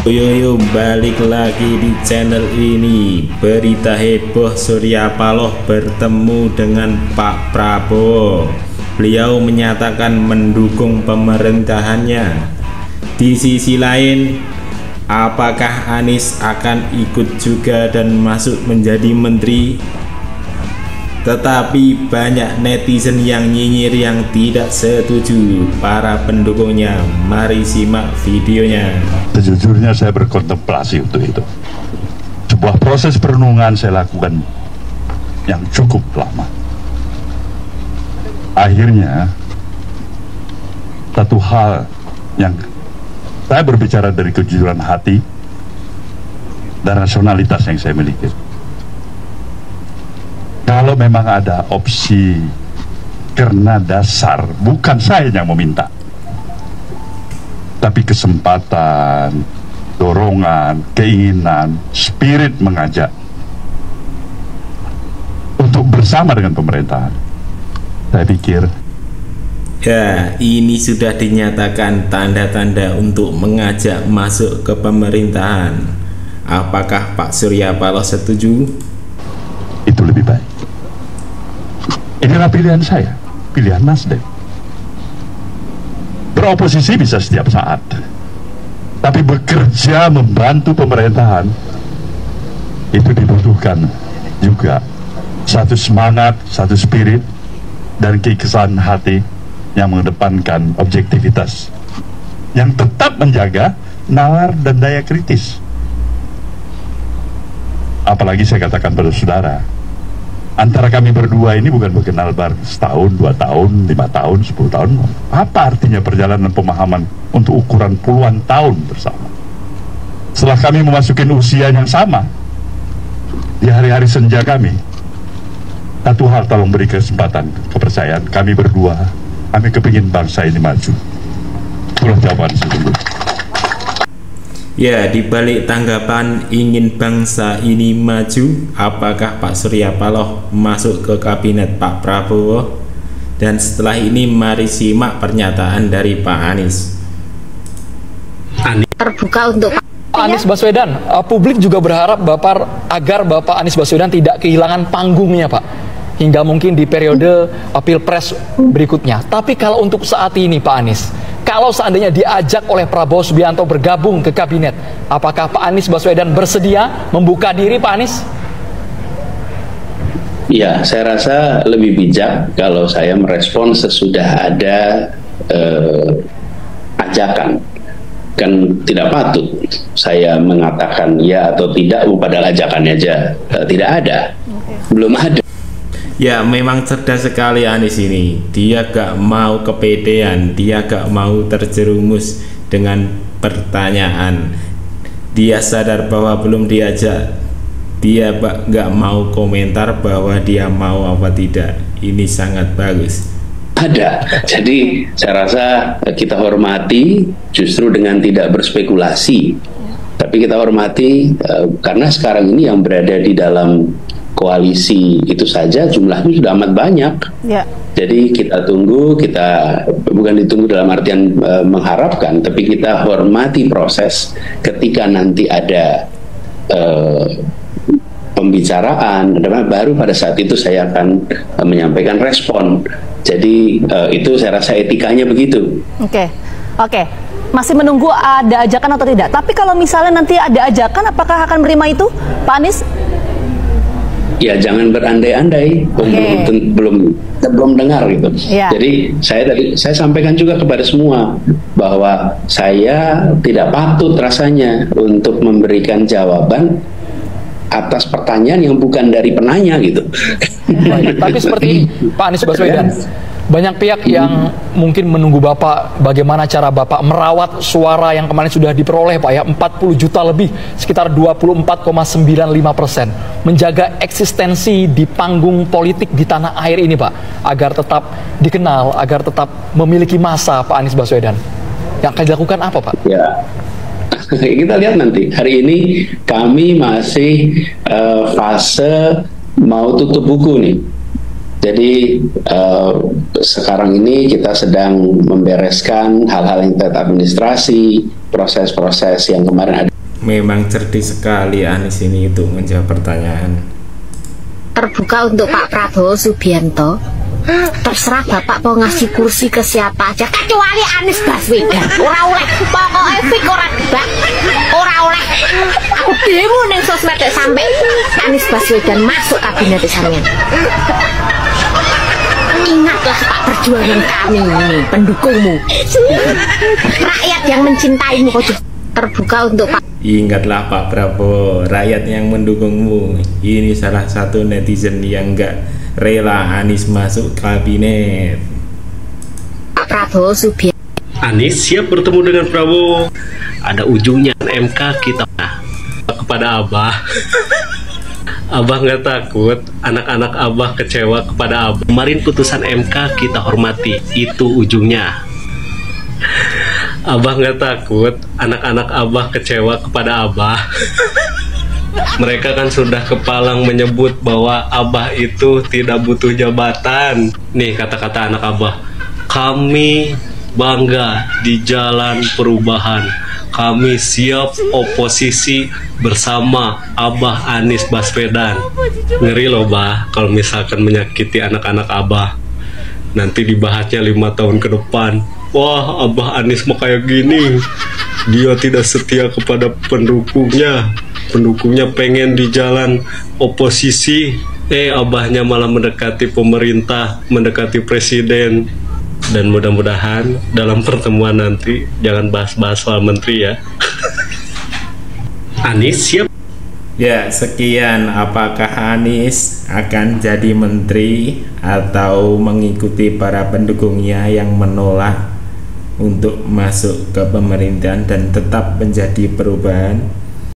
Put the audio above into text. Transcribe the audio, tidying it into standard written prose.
Yo, balik lagi di channel ini. Berita heboh, Surya Paloh bertemu dengan Pak Prabowo. Beliau menyatakan mendukung pemerintahannya. Di sisi lain, apakah Anies akan ikut juga dan masuk menjadi menteri? Tetapi banyak netizen yang nyinyir yang tidak setuju para pendukungnya. Mari simak videonya. Sejujurnya saya berkontemplasi untuk itu. Sebuah proses perenungan saya lakukan yang cukup lama. Akhirnya satu hal yang saya berbicara dari kejujuran hati dan rasionalitas yang saya miliki. Kalau memang ada opsi karena dasar, bukan saya yang meminta, tapi kesempatan, dorongan, keinginan, spirit mengajak untuk bersama dengan pemerintahan, saya pikir ya, ini sudah dinyatakan tanda-tanda untuk mengajak masuk ke pemerintahan. Apakah Pak Surya Paloh setuju? itu lebih baik. Inilah pilihan saya, pilihan Nasdem. Beroposisi bisa setiap saat, tapi bekerja membantu pemerintahan itu dibutuhkan juga satu semangat, satu spirit, dan keikhlasan hati yang mengedepankan objektivitas, yang tetap menjaga nalar dan daya kritis. Apalagi saya katakan pada saudara, antara kami berdua ini bukan berkenal baru setahun, 2 tahun, 5 tahun, 10 tahun. Apa artinya perjalanan pemahaman untuk ukuran puluhan tahun bersama? Setelah kami memasuki usia yang sama, di hari-hari senja kami, satu hal tolong beri kesempatan, kepercayaan. Kami berdua, kami kepingin bangsa ini maju. Itulah jawaban sesungguhnya. Ya, dibalik tanggapan ingin bangsa ini maju, apakah Pak Surya Paloh masuk ke kabinet Pak Prabowo? Dan setelah ini mari simak pernyataan dari Pak Anies. Terbuka untuk Pak Anies Baswedan, publik juga berharap agar Bapak Anies Baswedan tidak kehilangan panggungnya, Pak, hingga mungkin di periode Pilpres berikutnya. Tapi kalau untuk saat ini, Pak Anies, kalau seandainya diajak oleh Prabowo Subianto bergabung ke kabinet, apakah Pak Anies Baswedan bersedia membuka diri, Pak Anies? Ya, saya rasa lebih bijak kalau saya merespon sesudah ada ajakan. Kan tidak patut saya mengatakan ya atau tidak, padahal ajakannya aja tidak ada, belum ada. Ya, memang cerdas sekali Anies ini. Dia gak mau kepedean, dia gak mau terjerumus dengan pertanyaan. Dia sadar bahwa belum diajak. Dia gak mau komentar bahwa dia mau apa tidak. Ini sangat bagus. Ada. Jadi saya rasa kita hormati justru dengan tidak berspekulasi. Tapi kita hormati karena sekarang ini yang berada di dalam koalisi itu saja jumlahnya sudah amat banyak. Ya. Jadi kita tunggu, kita bukan ditunggu dalam artian mengharapkan, tapi kita hormati proses. Ketika nanti ada pembicaraan, baru pada saat itu saya akan menyampaikan respon. Jadi itu saya rasa etikanya begitu. Oke. Masih menunggu ada ajakan atau tidak. Tapi kalau misalnya nanti ada ajakan, apakah akan menerima itu, Pak Anies? Ya, jangan berandai-andai, belum dengar gitu. Ya. Jadi saya sampaikan juga kepada semua bahwa saya tidak patut rasanya untuk memberikan jawaban atas pertanyaan yang bukan dari penanya gitu. Baik, tapi seperti Pak Anies Baswedan, banyak pihak yang mungkin menunggu Bapak, bagaimana cara Bapak merawat suara yang kemarin sudah diperoleh, Pak, ya, 40 juta lebih, sekitar 24,95%, menjaga eksistensi di panggung politik di tanah air ini, Pak, agar tetap dikenal, agar tetap memiliki masa, Pak Anies Baswedan. Yang akan dilakukan apa, Pak? Ya, kita lihat nanti. Hari ini kami masih fase mau tutup buku nih. Jadi sekarang ini kita sedang membereskan hal-hal yang terkait administrasi, proses-proses yang kemarin ada. Memang cerdik sekali Anies ini itu menjawab pertanyaan. Terbuka untuk Pak Prabowo Subianto. Terserah Bapak mau ngasih kursi ke siapa aja kecuali Anies Baswedan. Ora oleh, pokoknya fik ora debak. Ora oleh. Aku demo ning sosmed sampai Anies Baswedan masuk kabinet sampean. Ingatlah Pak, perjuangan kami ini, pendukungmu. Rakyat yang mencintaimu kok terbuka untuk Pak. Ingatlah Pak Prabowo, rakyat yang mendukungmu. Ini salah satu netizen yang enggak rela Anies masuk kabinet. Pak Prabowo Subianto. Anies siap bertemu dengan Prabowo. Ada ujungnya MK kita kepada Abah. Abah nggak takut anak-anak Abah kecewa kepada Abah. Kemarin putusan MK kita hormati, itu ujungnya. Abah nggak takut anak-anak Abah kecewa kepada Abah. Mereka kan sudah kepalang menyebut bahwa Abah itu tidak butuh jabatan. Nih kata-kata anak Abah, kami bangga di jalan perubahan. Kami siap oposisi bersama Abah Anies Baswedan. Ngeri loh Bah, kalau misalkan menyakiti anak-anak Abah. Nanti dibahasnya 5 tahun ke depan. Wah, Abah Anies mah kayak gini. Dia tidak setia kepada pendukungnya. Pendukungnya pengen di jalan oposisi. Abahnya malah mendekati pemerintah, mendekati presiden. Dan mudah-mudahan dalam pertemuan nanti jangan bahas-bahas soal menteri ya. Anies siap. Ya, sekian. Apakah Anies akan jadi menteri atau mengikuti para pendukungnya yang menolak untuk masuk ke pemerintahan dan tetap menjadi perubahan?